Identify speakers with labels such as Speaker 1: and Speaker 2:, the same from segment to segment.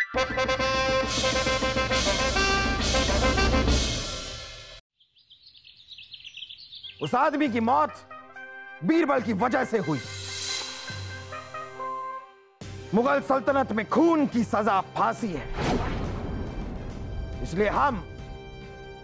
Speaker 1: उस आदमी की मौत बीरबल की वजह से हुई। मुगल सल्तनत में खून की सजा फांसी है, इसलिए हम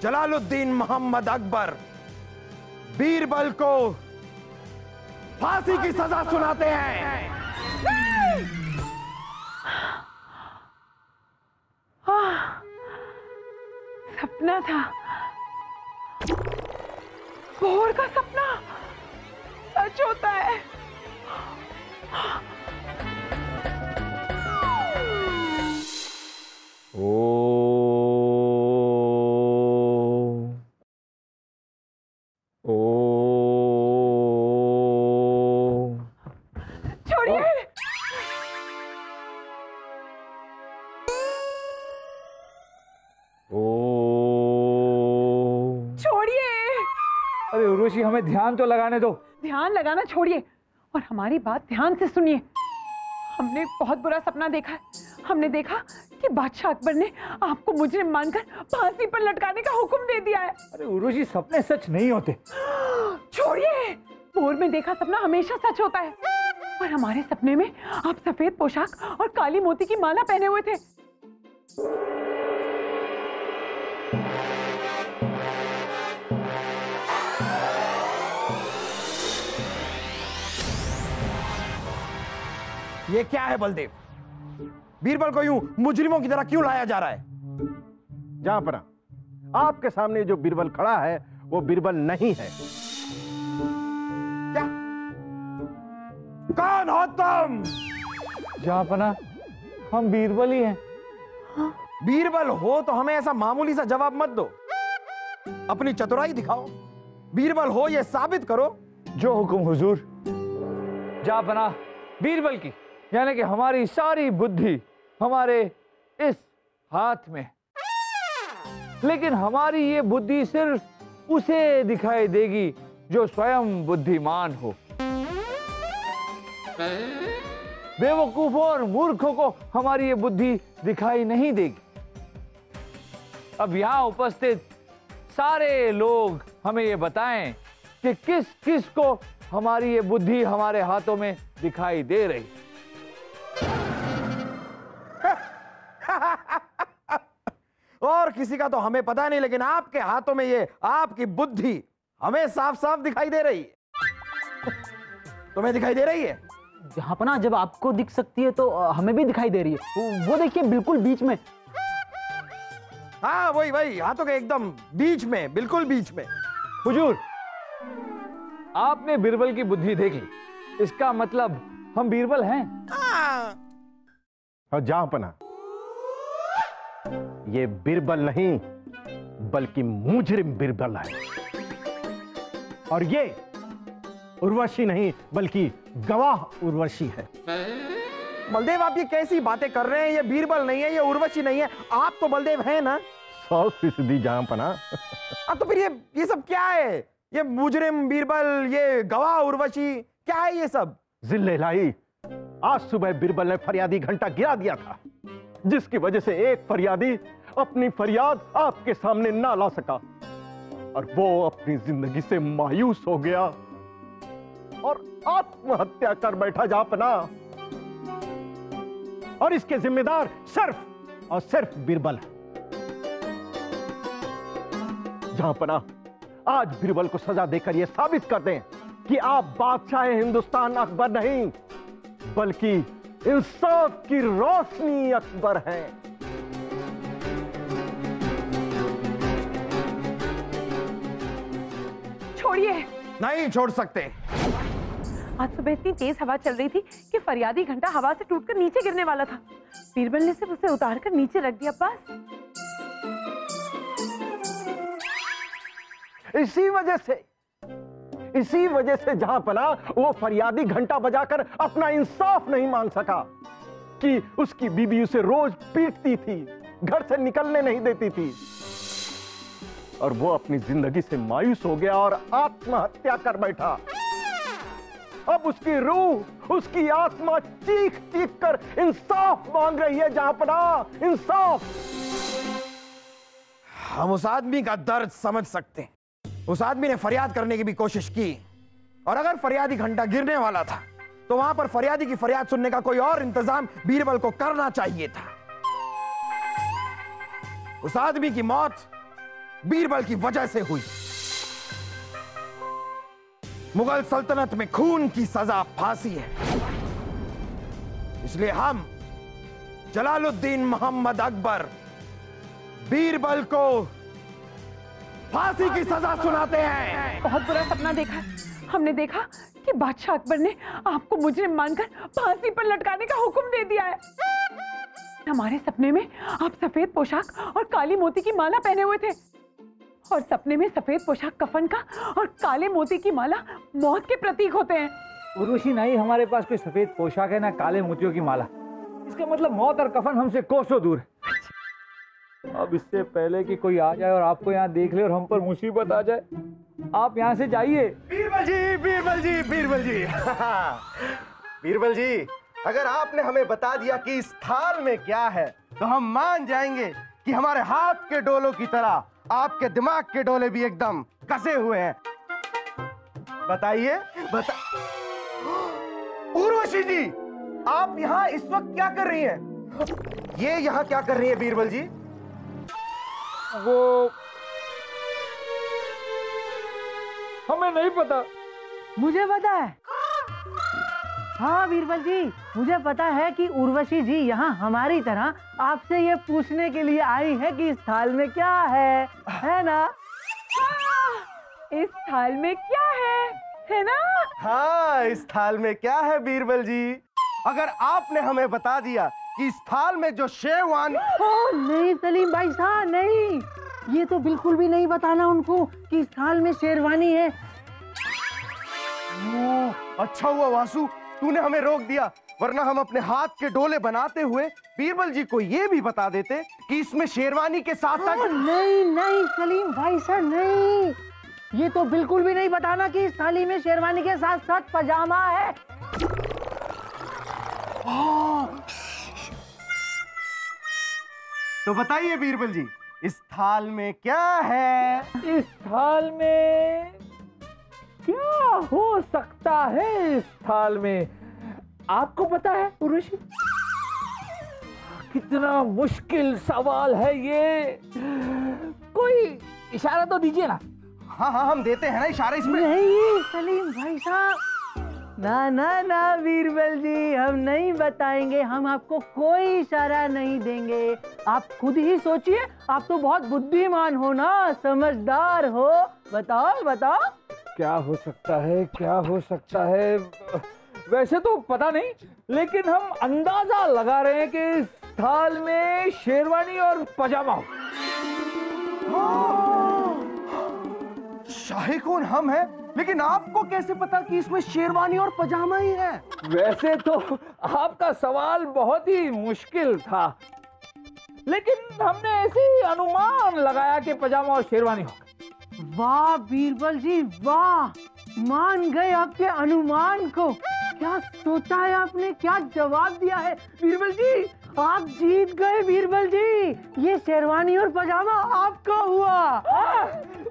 Speaker 1: जलालुद्दीन मोहम्मद अकबर बीरबल को फांसी की सजा सुनाते हैं।
Speaker 2: सपना था, भोर का सपना सच होता है। छोड़िए। छोड़िए।
Speaker 3: अरे उर्वशी, हमें ध्यान तो लगाने दो।
Speaker 2: ध्यान लगाना छोड़िए और हमारी बात ध्यान से सुनिए। हमने बहुत बुरा सपना देखा है। हमने देखा कि बादशाह अकबर ने आपको मुजरिम मानकर फांसी पर लटकाने का हुक्म दे दिया है।
Speaker 3: अरे उर्वशी, सपने सच नहीं होते।
Speaker 2: छोड़िए, भोर में देखा सपना हमेशा सच होता है। और हमारे सपने में आप सफेद पोशाक और काली मोती की माला पहने हुए थे।
Speaker 1: ये क्या है बलदेव? बीरबल को यूं मुजरिमों की तरह क्यों लाया जा रहा है?
Speaker 4: जहांपना, आपके सामने जो बीरबल खड़ा है वो बीरबल नहीं है।
Speaker 1: क्या? कौन हो तुम?
Speaker 3: जहांपना, हम बीरबल ही हैं।
Speaker 1: बीरबल हो तो हमें ऐसा मामूली सा जवाब मत दो, अपनी चतुराई दिखाओ। बीरबल हो ये साबित करो।
Speaker 3: जो हुक्म हुजूर। जहांपना, बीरबल की यानी कि हमारी सारी बुद्धि हमारे इस हाथ में, लेकिन हमारी ये बुद्धि सिर्फ उसे दिखाई देगी जो स्वयं बुद्धिमान हो। बेवकूफों और मूर्खों को हमारी ये बुद्धि दिखाई नहीं देगी। अब यहाँ उपस्थित सारे लोग हमें ये बताएं कि किस किस को हमारी ये बुद्धि हमारे हाथों में दिखाई दे रही।
Speaker 1: और किसी का तो हमें पता नहीं, लेकिन आपके हाथों में ये आपकी बुद्धि हमें साफ साफ दिखाई दे रही है। तुम्हें दिखाई दे रही है?
Speaker 5: जहांपना, जब आपको दिख सकती है तो हमें भी दिखाई दे रही है। वो देखिए, बिल्कुल बीच में।
Speaker 1: हाँ, वही हाथों के एकदम बीच में, बिल्कुल बीच में।
Speaker 3: हुजूर, आपने बीरबल की बुद्धि देख ली, इसका मतलब हम बीरबल हैं।
Speaker 4: और जहांपना, ये बीरबल नहीं बल्कि मुजरिम बीरबल है। और ये उर्वशी नहीं बल्कि गवाह उर्वशी है।
Speaker 1: बलदेव, आप ये कैसी बातें कर रहे हैं? ये बीरबल नहीं है, ये उर्वशी नहीं है, आप तो बलदेव हैं ना?
Speaker 4: 100% जहांपना।
Speaker 1: अब तो फिर ये सब क्या है? ये मुजरिम बीरबल, ये गवाह उर्वशी, क्या है ये सब?
Speaker 4: जिल्ले-इलाही, आज सुबह बीरबल ने फरियादी घंटा गिरा दिया था, जिसकी वजह से एक फरियादी अपनी फरियाद आपके सामने ना ला सका और वो अपनी जिंदगी से मायूस हो गया और आत्महत्या कर बैठा जहांपना। और इसके जिम्मेदार सिर्फ और सिर्फ बीरबल है। जहांपना, आज बीरबल को सजा देकर यह साबित कर दें कि आप बादशाह हिंदुस्तान अकबर नहीं बल्कि इंसाफ की रोशनी अकबर हैं।
Speaker 2: छोड़िए।
Speaker 1: नहीं छोड़ सकते।
Speaker 2: आज सुबह इतनी तेज हवा चल रही थी कि फरियादी घंटा हवा से टूटकर नीचे गिरने वाला था। बीरबल ने सिर्फ उसे उतारकर नीचे रख दिया, बस।
Speaker 4: इसी वजह से जहांपना वो फरियादी घंटा बजाकर अपना इंसाफ नहीं मांग सका कि उसकी बीबी उसे रोज पीटती थी, घर से निकलने नहीं देती थी और वो अपनी जिंदगी से मायूस हो गया और आत्महत्या कर बैठा। अब उसकी रूह, उसकी आत्मा चीख चीख कर इंसाफ मांग रही है जहांपनाह, इंसाफ।
Speaker 1: हम उस आदमी का दर्द समझ सकते हैं। उस आदमी ने फरियाद करने की भी कोशिश की, और अगर फरियादी घंटा गिरने वाला था तो वहां पर फरियादी की फरियाद सुनने का कोई और इंतजाम बीरबल को करना चाहिए था। उस आदमी की मौत बीरबल की वजह से हुई। मुगल सल्तनत में खून की सजा फांसी है, इसलिए हम जलालुद्दीन मोहम्मद अकबर बीरबल को फांसी की सजा सुनाते हैं।
Speaker 2: बहुत बुरा सपना देखा। हमने देखा कि बादशाह अकबर ने आपको मुजरिम मानकर फांसी पर लटकाने का हुक्म दे दिया है। हमारे सपने में आप सफेद पोशाक और काली मोती की माला पहने हुए थे, और सपने में सफेद पोशाक कफन का और काले मोती की माला मौत के प्रतीक होते हैं।
Speaker 3: उर्वशी, नहीं हमारे पास कोई सफेद पोशाक है ना काले मोतियों की माला। इसका मतलब मौत और कफन हमसे कोसों दूर है। अब इससे पहले कि कोई आ जाए और आपको यहाँ देख ले और हम पर मुसीबत आ जाए, आप यहाँ से जाइए।
Speaker 4: बीरबल जी, बीरबल जी, बीरबल जी। बीरबल जी, अगर आपने हमें बता दिया कि इस थाल में क्या है तो हम मान जाएंगे कि हमारे हाथ के डोलों की तरह आपके दिमाग के डोले भी एकदम कसे हुए हैं। बताइए, उर्वशी जी, आप यहाँ इस वक्त क्या कर रही हैं? ये यहाँ क्या कर रही है बीरबल जी?
Speaker 3: वो हमें नहीं पता।
Speaker 5: मुझे पता है। हाँ बीरबल जी, मुझे पता है कि उर्वशी जी यहाँ हमारी तरह आपसे ये पूछने के लिए आई है कि इस थाल में क्या है ना?
Speaker 2: इस थाल में क्या है ना?
Speaker 4: हाँ, इस थाल में क्या है बीरबल जी? अगर आपने हमें बता दिया कि इस थाल में जो शेरवानी।
Speaker 5: ओह नहीं सलीम भाई साहब, नहीं, ये तो बिल्कुल भी नहीं बताना उनको कि इस थाल में शेरवानी है।
Speaker 4: अच्छा हुआ वासु, तूने हमें रोक दिया, वरना हम अपने हाथ के डोले बनाते हुए बीरबल जी को ये भी बता देते कि इसमें शेरवानी के साथ साथ।
Speaker 5: नहीं नहीं सलीम भाई साहब, नहीं, ये तो बिल्कुल भी नहीं बताना कि इस थाली में शेरवानी के साथ साथ पजामा है।
Speaker 4: तो बताइए बीरबल जी, इस थाल में क्या है?
Speaker 3: इस थाल में क्या हो सकता है? इस थाल में आपको पता है उर्वशी? कितना मुश्किल सवाल है ये। कोई इशारा तो दीजिए ना।
Speaker 4: हाँ हाँ, हम देते हैं ना इशारा इसमें।
Speaker 5: नहीं सलीम भाई साहब, ना ना ना बीरबल जी, हम नहीं बताएंगे, हम आपको कोई इशारा नहीं देंगे। आप खुद ही सोचिए, आप तो बहुत बुद्धिमान हो ना, समझदार हो। बताओ बताओ
Speaker 3: क्या हो सकता है, क्या हो सकता है? वैसे तो पता नहीं, लेकिन हम अंदाजा लगा रहे हैं कि इस थाल में शेरवानी और पजामा हो।
Speaker 4: शाही कौन हम हैं, लेकिन आपको कैसे पता कि इसमें शेरवानी और पजामा ही है?
Speaker 3: वैसे तो आपका सवाल बहुत ही मुश्किल था, लेकिन हमने ऐसे ही अनुमान लगाया कि पजामा और शेरवानी हो।
Speaker 5: वाह बीरबल जी वाह, मान गए आपके अनुमान को। क्या सोचा है आपने, क्या जवाब दिया है बीरबल जी? आप जीत गए बीरबल जी, ये शेरवानी और पजामा आपका हुआ।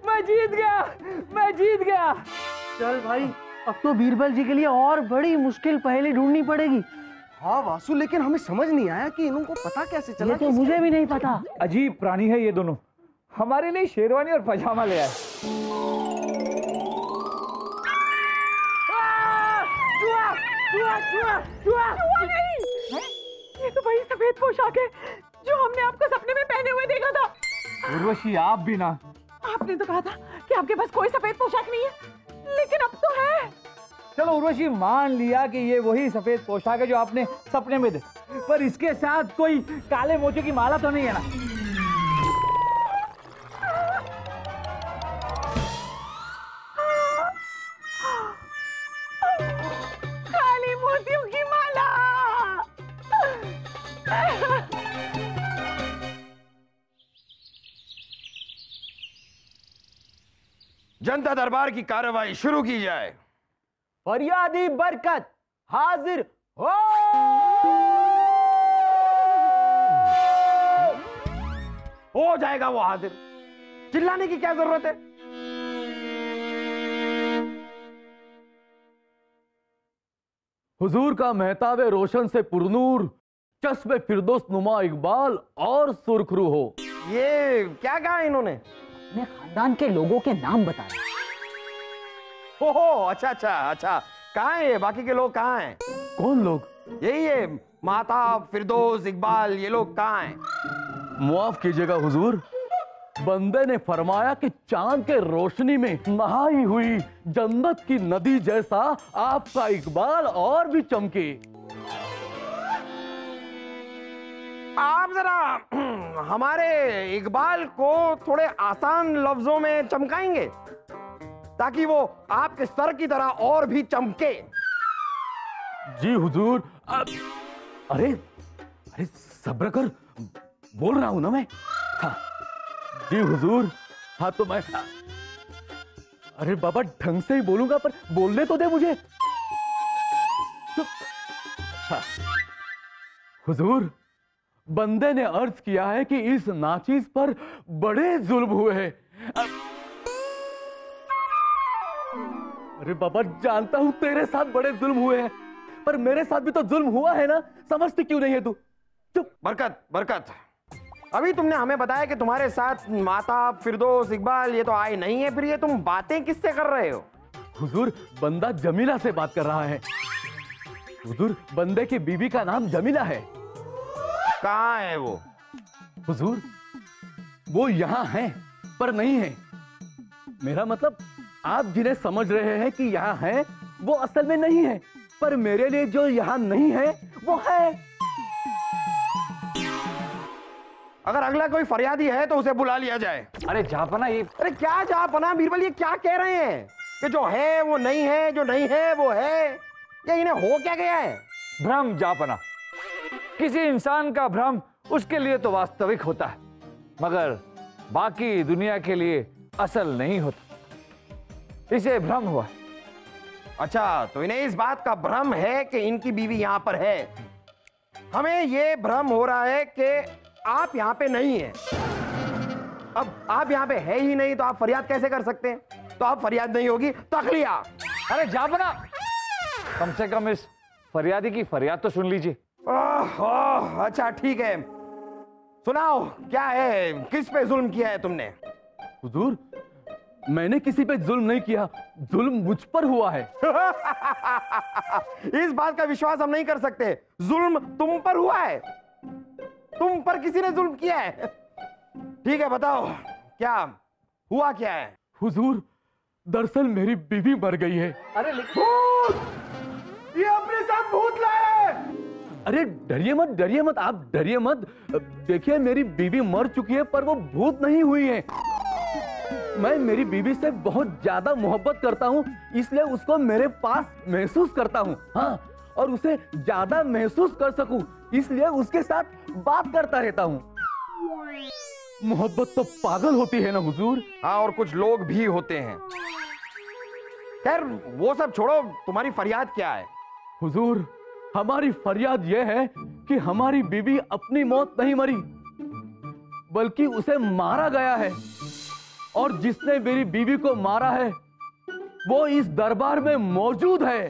Speaker 3: मैं जीत गया, मैं जीत गया।
Speaker 5: चल भाई, अब तो बीरबल जी के लिए और बड़ी मुश्किल पहेली ढूंढनी पड़ेगी।
Speaker 4: हाँ वासु, लेकिन हमें समझ नहीं आया कि इनको पता कैसे चला।
Speaker 5: ये तो मुझे भी नहीं पता।
Speaker 3: अजीब प्राणी है ये दोनों। हमारे लिए शेरवानी और पजामा ले आए।
Speaker 2: ये तो वही सफेद पोशाक है जो हमने आपको सपने में पहने हुए देखा था।
Speaker 3: उर्वशी, आप भी ना।
Speaker 2: आपने तो कहा था कि आपके पास कोई सफेद पोशाक नहीं है, लेकिन अब तो है।
Speaker 3: चलो उर्वशी, मान लिया कि ये वही सफेद पोशाक है जो आपने सपने में देखा, पर इसके साथ कोई काले मोतियों की माला तो नहीं है ना?
Speaker 2: काली मोतियों की माला।
Speaker 1: जनता दरबार की कार्रवाई शुरू की जाए।
Speaker 5: फरियादी बरकत हाजिर
Speaker 1: हो जाएगा वो हाजिर। चिल्लाने की क्या जरूरत है?
Speaker 6: हुजूर का महताब रोशन से पुरनूर, चश्मे फिरदौस नुमा इकबाल और सुरखरू हो।
Speaker 1: ये क्या कहा इन्होंने?
Speaker 5: अपने खानदान के लोगों के नाम बताए।
Speaker 1: ओहो, अच्छा अच्छा अच्छा, कहाँ है ये? बाकी के लोग कहाँ हैं?
Speaker 6: कौन लोग?
Speaker 1: यही है माताब, फिरदौस, इकबाल, ये लोग कहाँ हैं?
Speaker 6: मुआफ कीजिएगा हुजूर, बंदे ने फरमाया कि चांद के रोशनी में नहाई हुई जन्नत की नदी जैसा आपका इकबाल और भी चमके।
Speaker 1: आप जरा हमारे इकबाल को थोड़े आसान लफ्जों में चमकाएंगे ताकि वो आपके सर की तरह और भी चमके।
Speaker 6: जी हुजूर। अरे अरे सब्र कर, बोल रहा हूं ना मैं। हाँ जी हुजूर। हाँ तो मैं, अरे बाबा ढंग से ही बोलूंगा, पर बोलने तो दे मुझे। हाँ। हुजूर, बंदे ने अर्ज किया है कि इस नाचीज पर बड़े जुल्म हुए हैं। अरे बाबा जानता हूं तेरे साथ बड़े जुल्म हुए हैं, पर मेरे साथ भी तो जुल्म हुआ है ना, समझती क्यों नहीं है तू? चुप।
Speaker 1: बरकत, बरकत, अभी तुमने हमें बताया कि तुम्हारे साथ माता, फिरदौस, इकबाल ये तो आए नहीं है, फिर ये तुम बातें किससे कर रहे हो?
Speaker 6: हुजूर, बंदा जमीला से बात कर रहा है। हुजूर, बंदे की बीवी का नाम जमीला है।
Speaker 1: कहाँ है वो?
Speaker 6: हुजूर, वो यहां है पर नहीं है। मेरा मतलब, आप जिन्हें समझ रहे हैं कि यहां है वो असल में नहीं है, पर मेरे लिए जो यहां नहीं है वो है।
Speaker 1: अगर अगला कोई फरियादी है तो उसे बुला लिया जाए।
Speaker 3: अरे जापना, ये
Speaker 1: अरे क्या जापना बीरबल, ये क्या कह रहे हैं कि जो है वो नहीं है, जो नहीं है वो है? ये इन्हें हो क्या गया है?
Speaker 3: भ्रम जापना। किसी इंसान का भ्रम उसके लिए तो वास्तविक होता है, मगर बाकी दुनिया के लिए असल नहीं होता। इसे भ्रम हुआ।
Speaker 1: अच्छा, तो इन्हें इस बात का भ्रम है कि इनकी बीवी यहां पर है। हमें यह भ्रम हो रहा है कि आप यहां पे नहीं हैं। अब आप यहां पे है ही नहीं तो आप फरियाद कैसे कर सकते हैं? तो आप फरियाद नहीं होगी, तखलिया।
Speaker 3: अरे जापना, कम से कम इस फरियादी की फरियाद तो सुन लीजिए।
Speaker 1: अच्छा ठीक है, सुनाओ क्या है, किस पे जुल्म किया है तुमने?
Speaker 6: हुजूर, मैंने किसी पे जुल्म नहीं किया, जुल्म मुझ पर हुआ है।
Speaker 1: इस बात का विश्वास हम नहीं कर सकते। जुल्म तुम पर हुआ है? तुम पर किसी ने जुल्म किया है? ठीक है, बताओ क्या हुआ, क्या है?
Speaker 6: हुजूर, दरअसल मेरी बीवी मर गई है।
Speaker 3: अरे
Speaker 1: भूत! ये अपने साथ भूत लाया है।
Speaker 6: अरे डरिए मत, आप डरिए मत। देखिए, मेरी बीवी मर चुकी है पर वो भूत नहीं हुई है। मैं मेरी बीवी से बहुत ज्यादा मोहब्बत करता हूँ, इसलिए उसको मेरे पास महसूस करता हूँ। हाँ, और उसे ज्यादा महसूस कर सकूं, इसलिए उसके साथ बात करता रहता हूँ। मोहब्बत तो पागल होती है ना हुजूर।
Speaker 1: हाँ, और कुछ लोग भी होते हैं। खैर वो सब छोड़ो, तुम्हारी फरियाद क्या है?
Speaker 6: हुजूर, हमारी फरियाद यह है कि हमारी बीवी अपनी मौत नहीं मरी, बल्कि उसे मारा गया है, और जिसने मेरी बीवी को मारा है वो इस दरबार में मौजूद है।